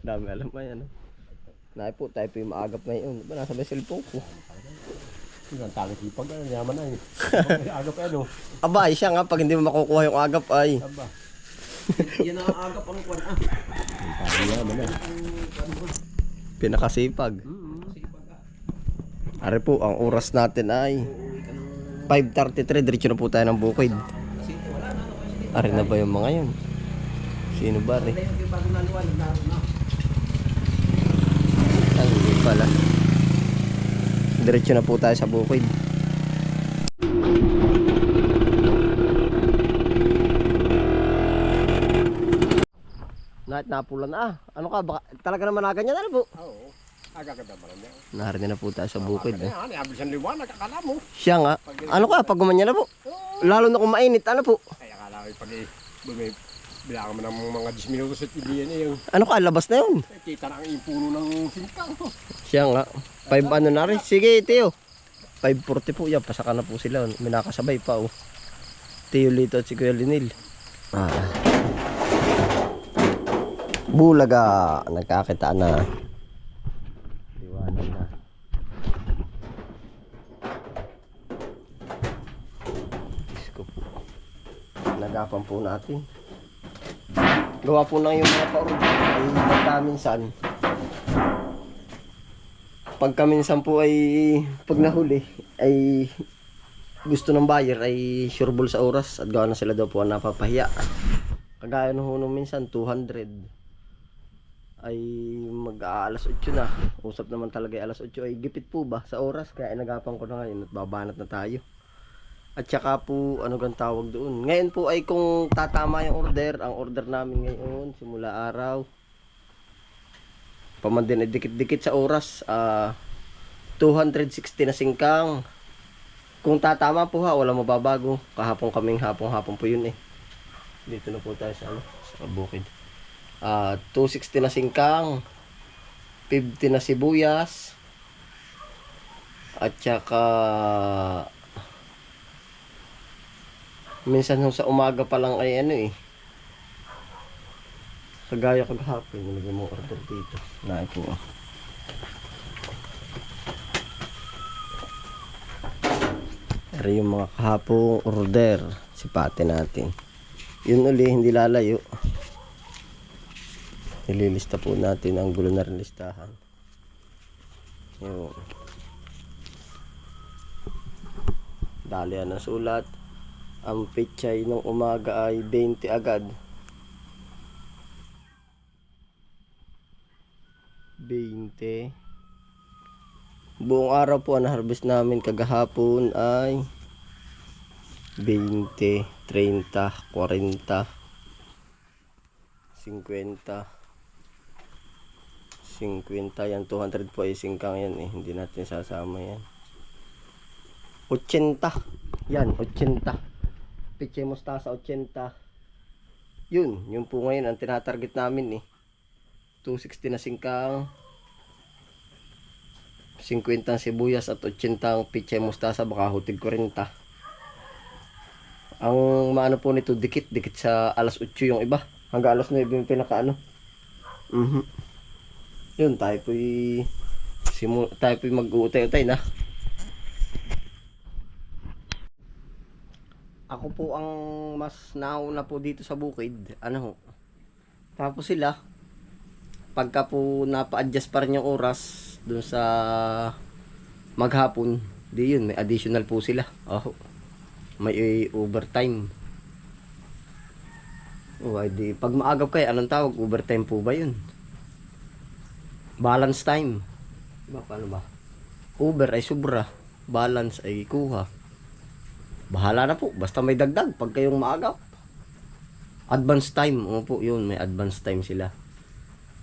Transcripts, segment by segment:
Dami alam mo yan. Naay po, tayo po yung maagap ngayon. Ba, nasa may cellphone ko. Ang tanging sipag na, yaman na eh. Agap ano. Aba, ay siya nga, pag hindi mo makukuha yung agap ay. Aba. Yan ang agap ang kwan. Ang yaman na. Pinakasipag. Ari po, ang oras natin ay 5:33. Diretso na po tayo ng bukid. Ari na ba yung mga yun? Sino ba rin? Ay, hindi pala. Diretso na po tayo sa bukid. Napulan na. Ano ka? Baka, talaga naman na ganyan na po. Oo. Agaganda ba niya? Narinig na po tayo sa bukid. Yan, abisan liwanag, akala mo. Siya nga. Ano ka? Pag gumanya na po. Lalo na kung mainit. Ano po? Kaya akala ko pag bilangan mo ng mga 10 minutos at hindi yan eh. Ano ka? Labas na yun. Kita na ang impuno ng sintang. Siya nga. 5 ano na rin. Sige, Teo. 5:40 po yan. Pasaka na po sila. May nakasabay pa oh. Teo Lito at si Kuya Linil. Bulaga. Nagkakita na. Liwanag na. Isko po. Nagapan po natin. Gawa po na yung mga paurod. Ay pagkaminsan. Pagkaminsan po ay pag nahuli ay gusto ng buyer ay sureball sa oras at gawa na sila daw po ang napapahiya. Kagaya nung hunong minsan 200 ay mag-aalas 8 na. Usap naman talaga ay alas 8 ay gipit po ba sa oras kaya inagapan ko na ngayon at babanat na tayo. At saka po ano gang tawag doon. Ngayon po ay kung tatama yung order, ang order namin ngayon simula araw pamandin ay dikit-dikit sa oras 260 na singkang. Kung tatama po ha, wala mababago. Kahapon kaming hapon po yun eh. Dito na po tayo sa ano, sa bukid. 260 na singkang, 50 na sibuyas, at saka minsan sa umaga pa lang ay ano eh. Kagaya kagahapon, nilagay mo order dito. Naay po. Pero yung mga kahapong order, sipatin natin. Yun uli, hindi lalayo. Nililista po natin ang gulo na rin listahan. Yun. Dalian ang sulat. Ang pichay ng umaga ay 20 agad. 20. Buong araw po ang harvest namin kagahapon ay 20, 30, 40, 50. 50 yan, 200 po ay singkang yan eh. Hindi natin sasama yan. 80. Yan, 80. Pichay mustasa 80. Yun po ngayon ang tinatarget namin eh. 260 na singkang, 50 ang sibuyas at 80 ang pichay mustasa, baka hutig 40. Ang maano po nito, dikit sa alas 8 yung iba. Hanggang alas 9 yung pinakaano. Yun, tayo po'y mag-uutay-utay na. Ako po ang mas nauna po dito sa bukid. Ano ho? Tapos sila, pagka po napa-adjust pa rin yung oras dun sa maghapon, di yun, may additional po sila. Oh, may overtime. Oh, ay di, pag maagap kayo, anong tawag? Overtime po ba yun? Balance time. Diba, paano ba? Over ay sobra, balance ay kuha. Bahala na po, basta may dagdag pag kayong maagap. Advance time, po yun, may advance time sila.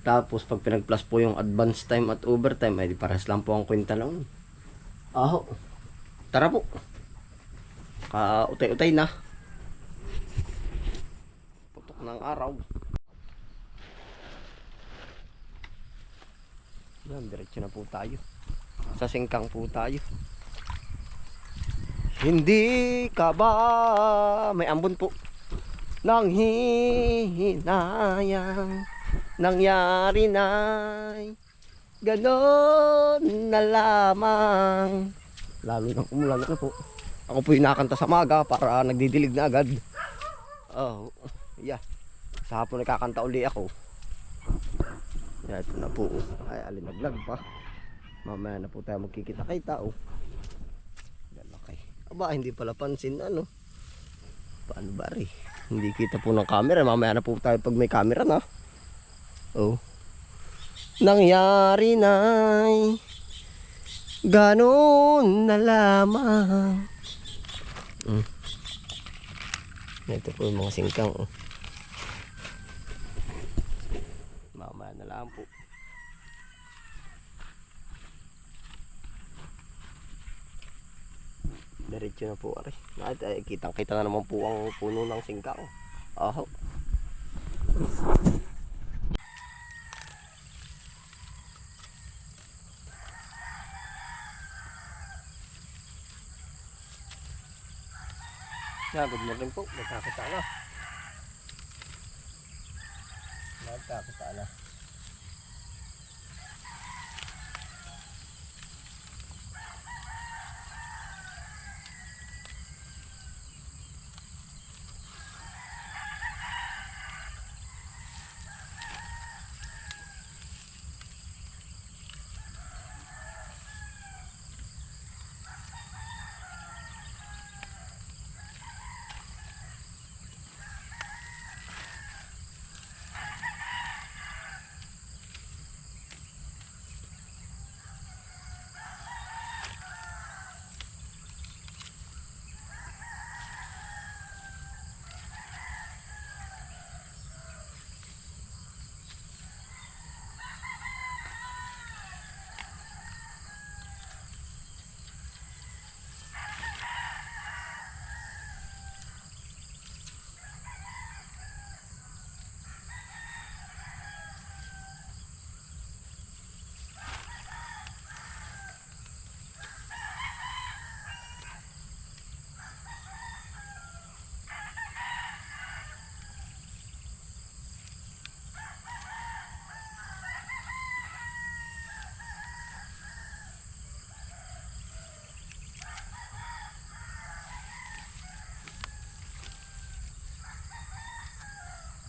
Tapos pag pinag-plus po yung advance time at overtime, ay di parehas lang po ang kwenta noon. Aho. Tara po. Utay-utay na. Putok ng araw. Yan, diretso na po tayo. Sa singkang po tayo. Hindi ka ba may ambon po nang hinayang nangyari na ganon na lamang. Lalo nang umulan na po. Ako po yung nakanta sa maga para nagdidilig na agad. Oh, yeah. Sa hapon nakakanta uli ako. Yeah, ito na po. Ay, alinaglag pa. Mamaya na po tayo magkikita-kita. Oh. Lalaki. Aba, hindi pala pansin ano. Paano ba rin? Hindi kita po ng camera. Mamaya na po tayo pag may camera na. Oh. Nangyari na'y ganon na lamang. Ito po yung mga singkang. Oh. Mamaya na lang po. Diretso na po ari. Kitang kita na naman po ang puno ng singkang. Aho. Good morning po. Magkakita na. Magkakita na.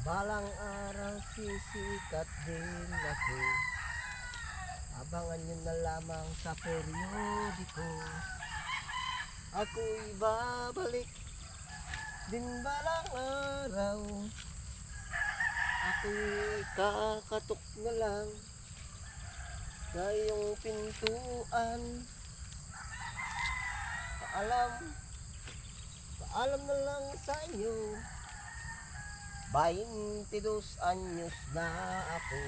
Balang araw sisikat din ako. Abangan nyo na lamang sa periodiko. Ako'y babalik din balang araw. Ako'y kakatok na lang sa iyong pintuan. Paalam na lang sa inyo. 22 anyos na ako.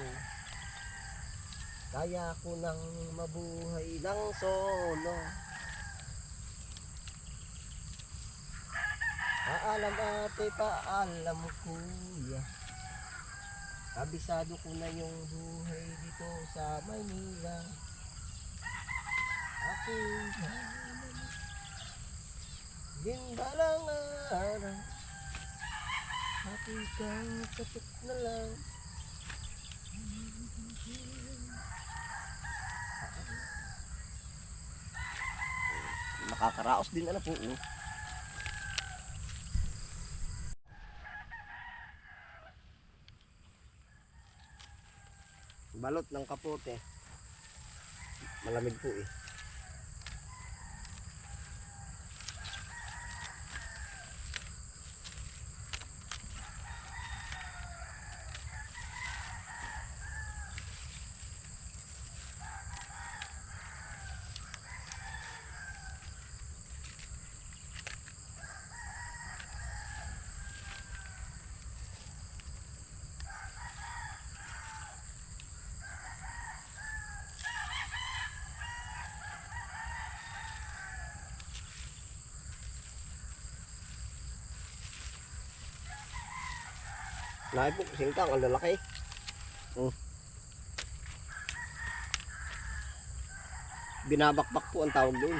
Kaya ko nang mabuhay ng solo. Paalam ate, paalam kuya. Kabisado ko na yung buhay dito sa Maynila. Ako din balang araw. Ako'y kakatok na lang. Nakakaraos din ano po. Balot ng kapote. Malamig po eh. Lahat po, singkang, ang lalaki. Binabakbak po ang tawag doon.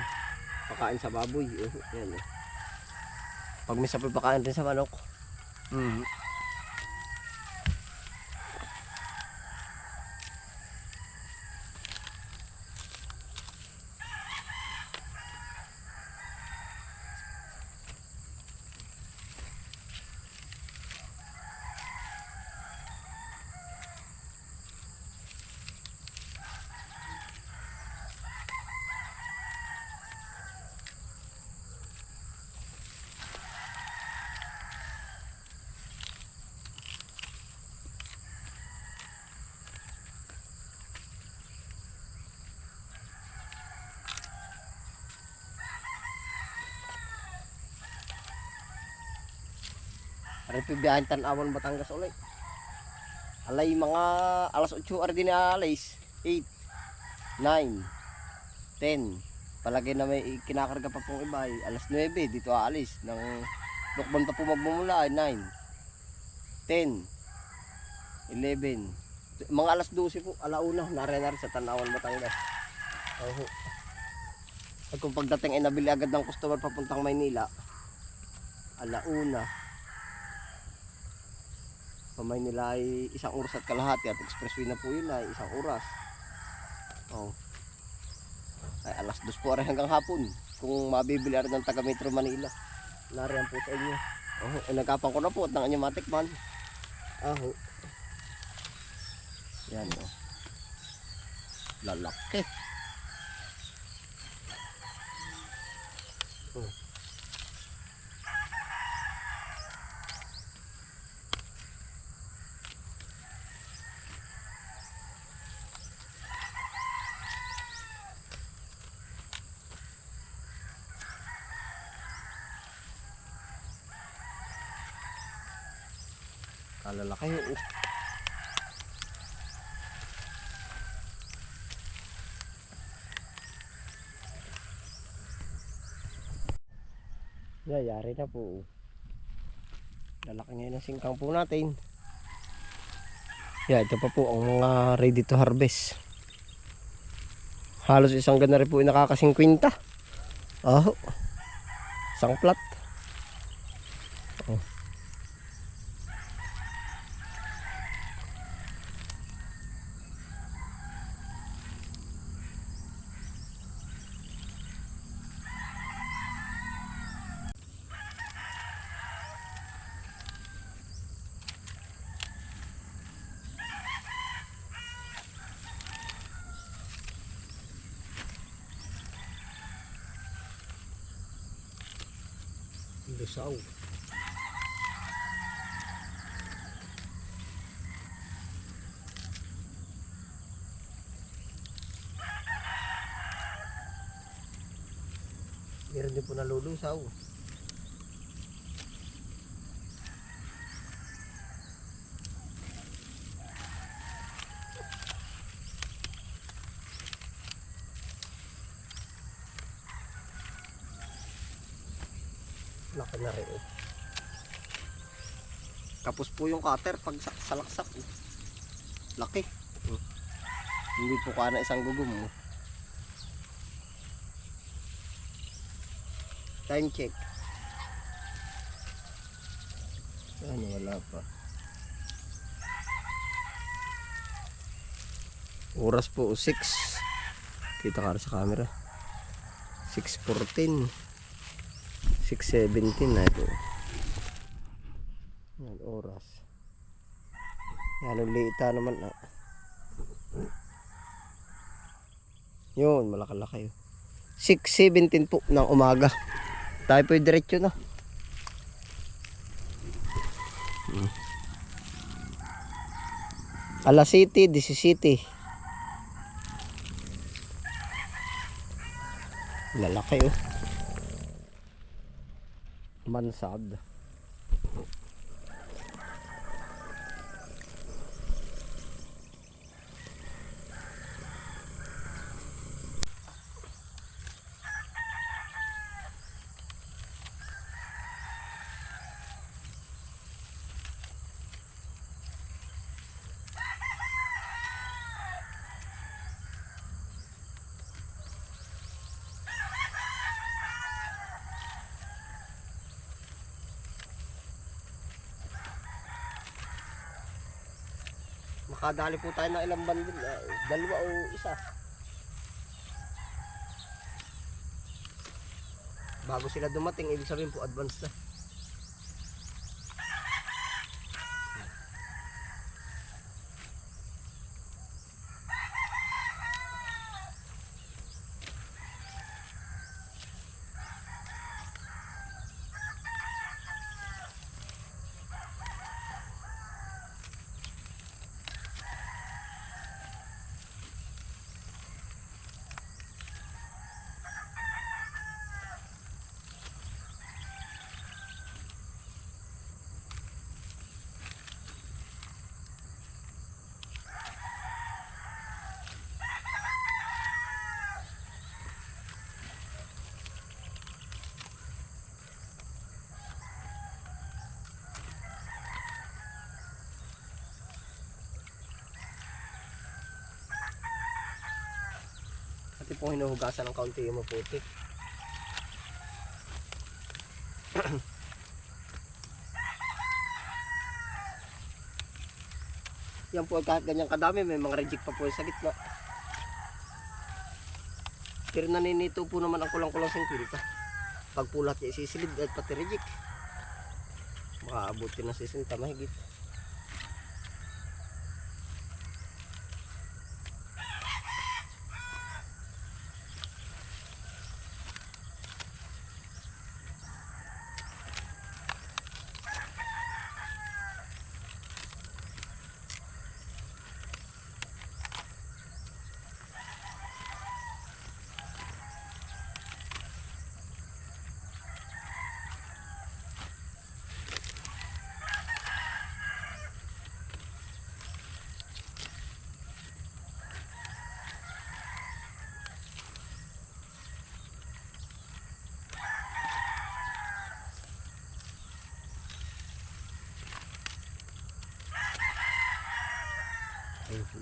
Pakain sa baboy. Yan. Pag may sapoy, pakain din sa manok. Aray pibiyahin Tanawan Batangas ulit. Alay mga alas 8 ari din alis. 8, 9, 10. Palagay na may kinakarga pa pong iba ay alas 9 dito aalis. Nang lukban pa po magmumula ay 9, 10, 11. Mga alas 12 po, alauna, nari sa Tanawan Batangas. Oh. At kung pagdating ay nabili agad ng customer papuntang Maynila, alauna. Pa Maynila ay 1 oras at kalahati at expressway na po yun ay 1 oras. Oh. Ay alas 2 po rin hanggang hapon. Kung mabibili rin ng taga Metro Manila, nariyan po sa inyo. Oh, ay nagkapang ko na po at ng inyong matikman. Aho. Yan o. Oh. Lalaki. Oh. Kalalaki o. Yari na po. Lalaki ngayon ang singkang po natin. Ito pa po ang mga ready to harvest. Halos isang gana rin po yung nakaka-50. Oh. Isang plat. Oh. Lusaw. Meron din po nalulusaw. Laki na rin eh. Kapos po yung cutter pag salaksak eh. Laki. Hindi po kana isang gugum mo. Time check. Ano wala pa. Oras po 6. Kita ka sa camera. 6:14. 6:17 na ito. Yan oras. Yan ang liita naman na. Yun, malaki-laki yun. 6:17 po ng umaga. Tayo po yung diretso na. Alas 7, 17. Lalaki oh. Mansad. Makadali po tayo ng ilang bandil. 2 o 1. Bago sila dumating, ibig sabihin po advance na. natin pong hinuhugasan ng kaunti yung maputi. Yan po, kahit ganyang kadami, may mga reject pa po sa gitna. Pero naninito po naman ang kulang-kulang 50. Pag pulat niya isisilid at pati reject, makaabuti na 60 mahigit.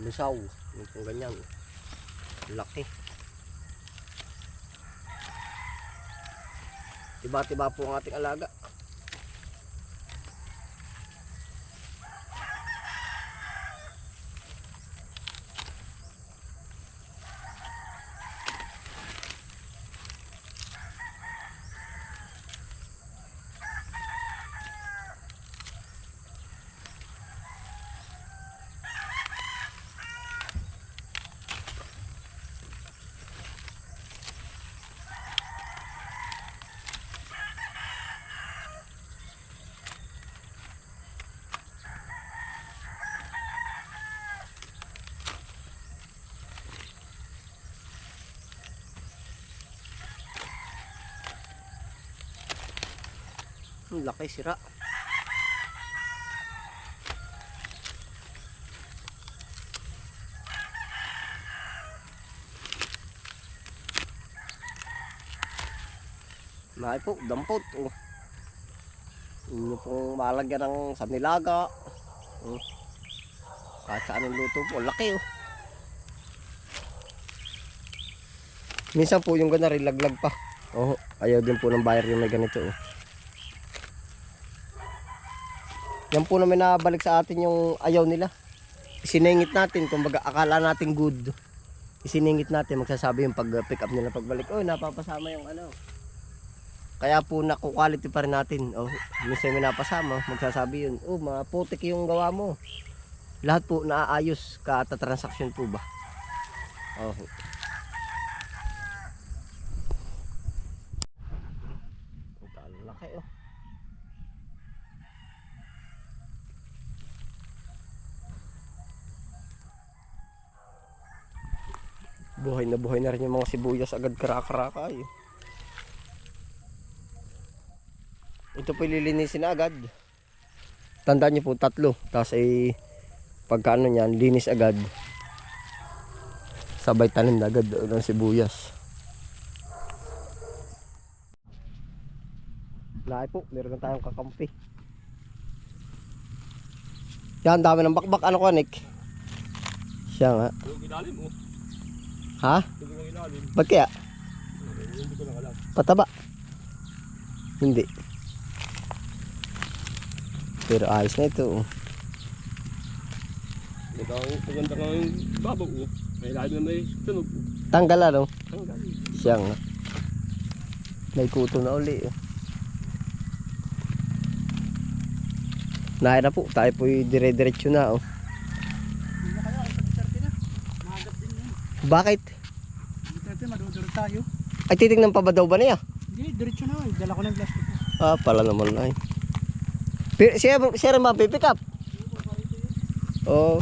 Lusaw, yung pong ganyan, laki. Tiba-tiba po ang ating alaga. Laki, sira. May po, dampot. Oh. Inyo pong malagyan ng sanilaga. Oh. Kahit saan ang luto po, laki oh. Minsan po yung gana laglag pa. Oh, ayaw din po ng buyer yung may ganito oh. Yan po naman nabalik sa atin yung ayaw nila. Isiningit natin, kumbaga akala natin good. Isiningit natin, magsasabi yung pag pick up nila pagbalik. Oh, napapasama yung ano. Kaya po naku-quality pa rin natin. Oh, minsan may napasama, magsasabi yun. Oh, mga putik yung gawa mo. Lahat po naaayos kada transaction po ba. Oh. Ang laki oh. Buhay na rin yung mga sibuyas agad karaka-raka eh. Ito po ililinisin na agad. Tandaan nyo po 3. Tapos ay pagkaano nyan, linis agad. Sabay tanim na agad ng sibuyas. Lahat po, meron na tayong kakampi. Yan, dami ng bakbak. Ano ko, Nick? Siya nga. Yung ilalim mo. Ha? Yung ilalim. Ba't kaya? Hindi ko lang alam. Pataba? Hindi. Pero ayos na ito. Maganda nga yung babaw mo. May ilalim na may tunog. Tanggal ano? Tanggal. Siya nga. May kuto na uli. Nahin na po. Tayo po'y dire-diretso na. Oh. Hindi na kaya, isa-isarte na. Mahagap din yun. Bakit? Isarte, madudurog tayo. Ay titignan pa ba daw ba niya? Hindi, diretso na. Dala ko ng plastic. Ah, pala naman ay. Siya rin ba pipick up? Oo.